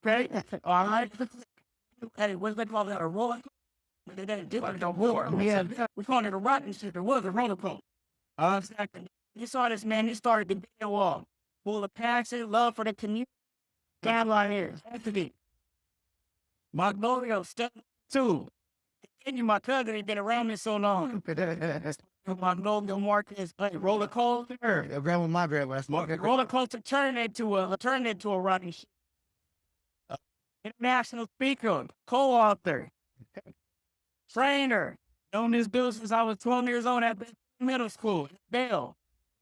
Okay? All right? Hey, what's they call that? A roller? They didn't do it no more. Yeah, we call it a rocket ship. It was a roller coaster. Exactly. You saw this man, he started to build wall. Full of passion, love for the community. God right here. Anthony. Magnolia, step two. And my cousin, he been around me so long. Magnolia Marcus, hey, roller coaster. Yeah, grandma, my grandma. Roller coaster turned into a rocket ship. International speaker, co-author, trainer. Known this bill since I was 12 years old at middle school. Bill.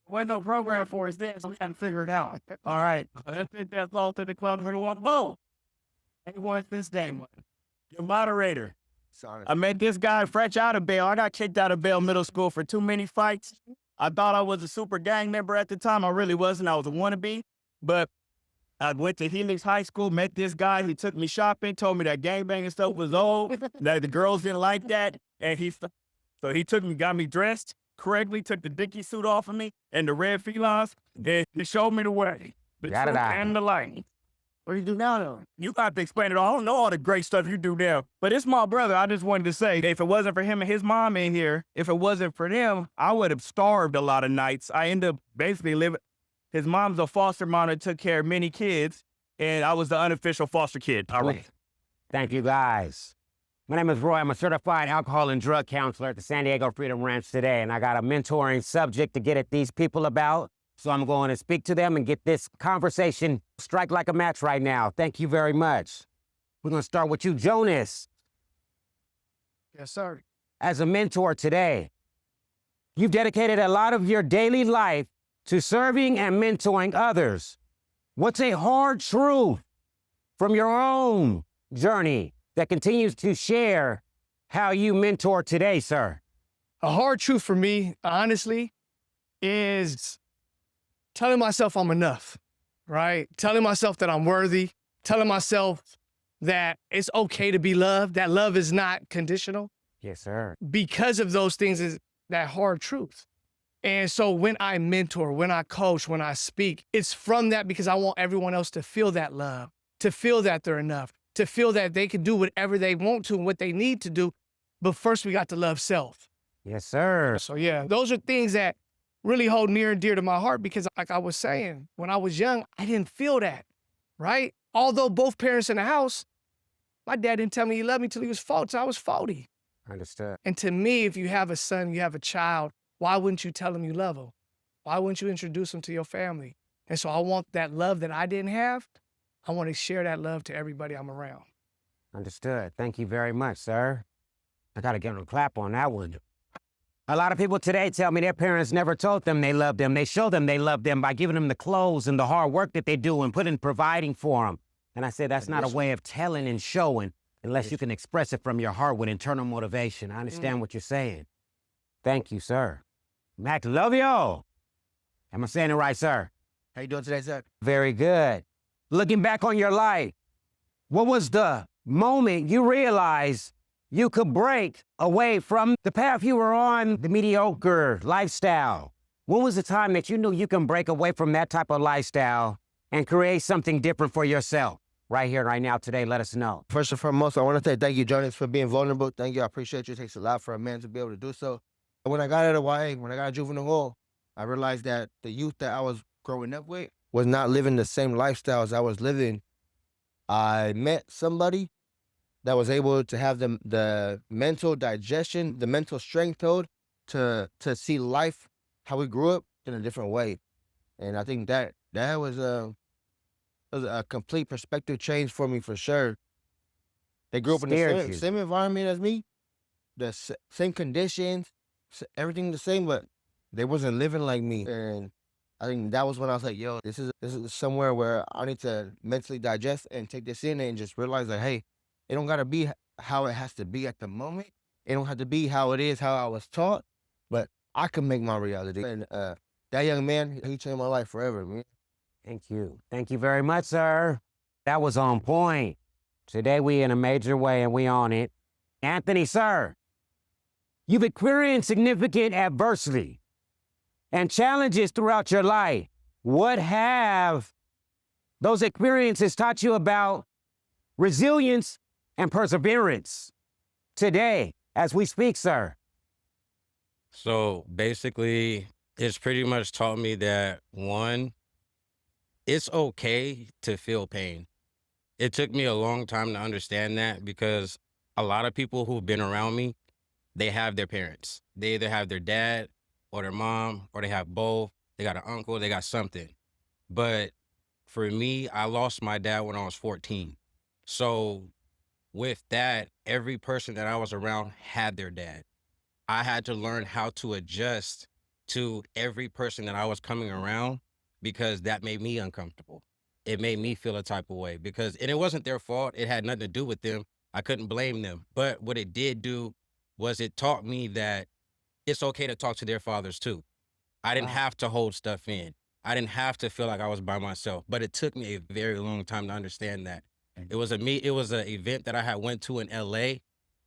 What no program for is this? We haven't figured it out. All right. That's it. That's all to the club for the one. Whoa. Hey, what's this name? Your moderator. Sorry. I met this guy fresh out of bail. I got kicked out of bail middle school for too many fights. I thought I was a super gang member at the time. I really wasn't. I was a wannabe. But I went to Helix High School, met this guy. He took me shopping, told me that gangbanging stuff was old, that the girls didn't like that. And so he took me, got me dressed correctly, took the Dickie suit off of me and the red felines, and he showed me the way. The truth and the light. What do you do now, though? You got to explain it all. I don't know all the great stuff you do now. But it's my brother. I just wanted to say, if it wasn't for him and his mom in here, if it wasn't for them, I would have starved a lot of nights. I ended up basically living. His mom's a foster mom that took care of many kids, and I was the unofficial foster kid. All right. Thank you, guys. My name is Roy. I'm a certified alcohol and drug counselor at the San Diego Freedom Ranch today, and I got a mentoring subject to get at these people about. So I'm going to speak to them and get this conversation strike like a match right now. Thank you very much. We're going to start with you, Jonas. Yes, sir. As a mentor today, you've dedicated a lot of your daily life to serving and mentoring others. What's a hard truth from your own journey that continues to share how you mentor today, sir? A hard truth for me, honestly, is telling myself I'm enough, right? Telling myself that I'm worthy, telling myself that it's okay to be loved, that love is not conditional. Yes, sir. Because of those things is that hard truth. And so when I mentor, when I coach, when I speak, it's from that because I want everyone else to feel that love, to feel that they're enough, to feel that they can do whatever they want to and what they need to do. But first we got to love self. Yes, sir. So yeah, those are things that really hold near and dear to my heart because like I was saying, when I was young, I didn't feel that, right? Although both parents in the house, my dad didn't tell me he loved me till he was 40, so I was 40. Understood. And to me, if you have a son, you have a child, why wouldn't you tell him you love him? Why wouldn't you introduce him to your family? And so I want that love that I didn't have. I want to share that love to everybody I'm around. Understood. Thank you very much, sir. I got to get a clap on that one. A lot of people today tell me their parents never told them they loved them. They show them they love them by giving them the clothes and the hard work that they do and providing for them. And I say that's not a way of telling and showing unless you can express it from your heart with internal motivation. I understand what you're saying. Thank you, sir. Mac, love you. Am I saying it right, sir? How you doing today, sir? Very good. Looking back on your life, what was the moment you realized you could break away from the path you were on, the mediocre lifestyle? When was the time that you knew you can break away from that type of lifestyle and create something different for yourself? Right here, right now, today, let us know. First and foremost, I want to say thank you, Jonas, for being vulnerable. Thank you. I appreciate you. It takes a lot for a man to be able to do so. When I got out of YA, when I got out of juvenile hall, I realized that the youth that I was growing up with was not living the same lifestyle as I was living. I met somebody that was able to have the mental digestion, the mental strength to see life, how we grew up in a different way. And I think that was a complete perspective change for me for sure. They grew up in the same environment as me, the same conditions, everything the same, but they wasn't living like me. And I think that was when I was like, yo, this is somewhere where I need to mentally digest and take this in and just realize that, hey, it don't gotta be how it has to be at the moment. It don't have to be how it is, how I was taught, but I can make my reality. And that young man, he changed my life forever, man. Thank you. Thank you very much, sir. That was on point. Today we in a major way and we on it. Anthony, sir, you've experienced significant adversity and challenges throughout your life. What have those experiences taught you about resilience, and perseverance today as we speak, sir? So basically, it's pretty much taught me that one, it's okay to feel pain. It took me a long time to understand that because a lot of people who've been around me, they have their parents. They either have their dad or their mom, or they have both. They got an uncle, they got something. But for me, I lost my dad when I was 14. So with that, every person that I was around had their dad. I had to learn how to adjust to every person that I was coming around because that made me uncomfortable. It made me feel a type of way and it wasn't their fault. It had nothing to do with them. I couldn't blame them. But what it did do was it taught me that it's okay to talk to their fathers too. I didn't have to hold stuff in. I didn't have to feel like I was by myself, but it took me a very long time to understand that. It was an event that I had went to in LA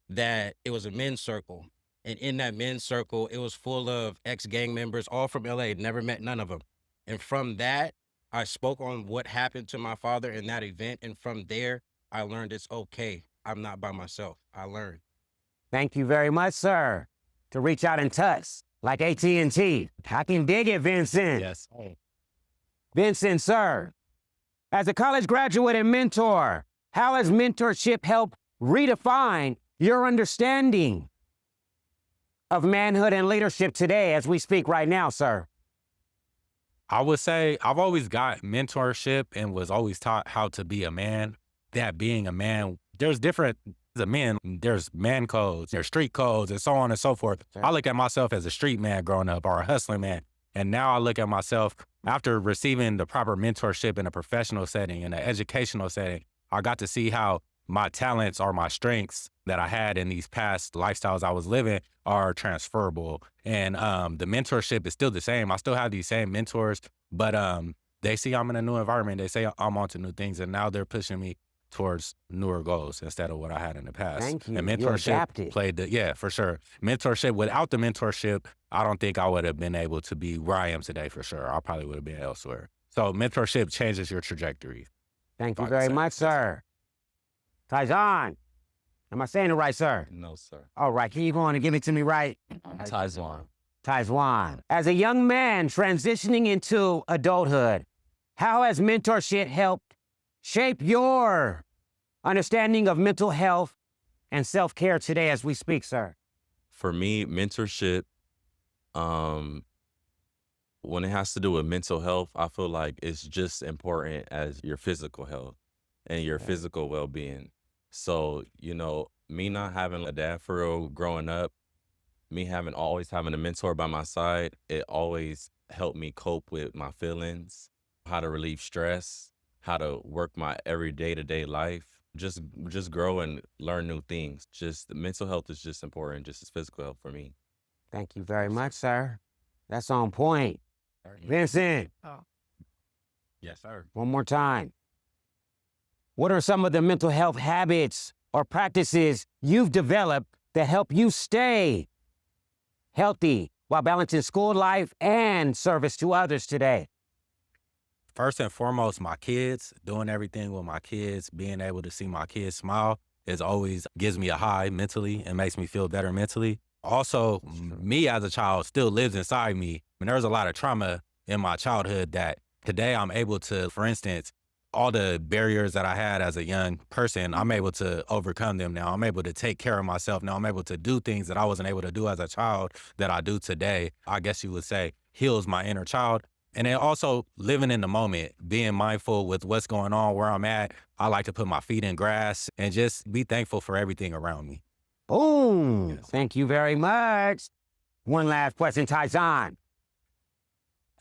that it was a men's circle. And in that men's circle, it was full of ex-gang members, all from LA, never met none of them. And from that, I spoke on what happened to my father in that event. And from there, I learned it's okay. I'm not by myself. I learned. Thank you very much, sir. To reach out and touch, like AT&T. I can dig it, Vincent. Yes. Vincent, sir, as a college graduate and mentor, how has mentorship helped redefine your understanding of manhood and leadership today as we speak right now, sir? I would say I've always got mentorship and was always taught how to be a man. That being a man, there's different men. There's man codes, there's street codes, and so on and so forth. Sure. I look at myself as a street man growing up or a hustling man. And now I look at myself after receiving the proper mentorship in a professional setting, in an educational setting. I got to see how my talents or my strengths that I had in these past lifestyles I was living are transferable. And the mentorship is still the same. I still have these same mentors, but they see I'm in a new environment. They say I'm onto new things, and now they're pushing me towards newer goals instead of what I had in the past. Thank you. And You adapted. mentorship played yeah, for sure. Mentorship, without the mentorship, I don't think I would have been able to be where I am today for sure. I probably would have been elsewhere. So mentorship changes your trajectory. Thank you very much, sir. Tyjon, am I saying it right, sir? No, sir. All right, can you go on and give it to me right? Taiwan. Tyjon, as a young man transitioning into adulthood, how has mentorship helped shape your understanding of mental health and self-care today as we speak, sir? For me, mentorship, when it has to do with mental health, I feel like it's just important as your physical health and your physical well-being. So, me not having a dad for real growing up, me always having a mentor by my side, it always helped me cope with my feelings, how to relieve stress, how to work my every day-to-day life, just grow and learn new things. Just mental health is just important, just as physical health for me. Thank you very much, sir. That's on point. Vincent, Yes, sir. one more time. What are some of the mental health habits or practices you've developed that help you stay healthy while balancing school life and service to others today? First and foremost, my kids, doing everything with my kids, being able to see my kids smile is always gives me a high mentally and makes me feel better mentally. Also, me as a child still lives inside me. And there's a lot of trauma in my childhood that today I'm able to, for instance, all the barriers that I had as a young person, I'm able to overcome them now. I'm able to take care of myself now. I'm able to do things that I wasn't able to do as a child that I do today. I guess you would say heals my inner child. And then also living in the moment, being mindful with what's going on, where I'm at. I like to put my feet in grass and just be thankful for everything around me. Boom. Yes. Thank you very much. One last question, Tyson.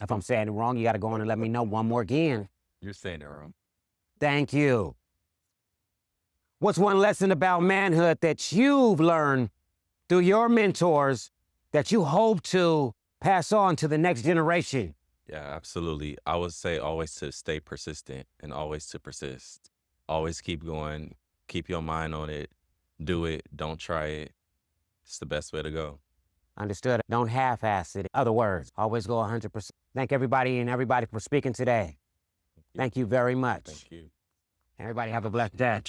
If I'm saying it wrong, you got to go on and let me know one more again. You're saying it wrong. Thank you. What's one lesson about manhood that you've learned through your mentors that you hope to pass on to the next generation? Yeah, absolutely. I would say always to stay persistent and always to persist. Always keep going. Keep your mind on it. Do it. Don't try it. It's the best way to go. Understood. Don't half-ass it. Other words, always go 100%. Thank everybody for speaking today. Thank you very much. Thank you. Everybody have a blessed day.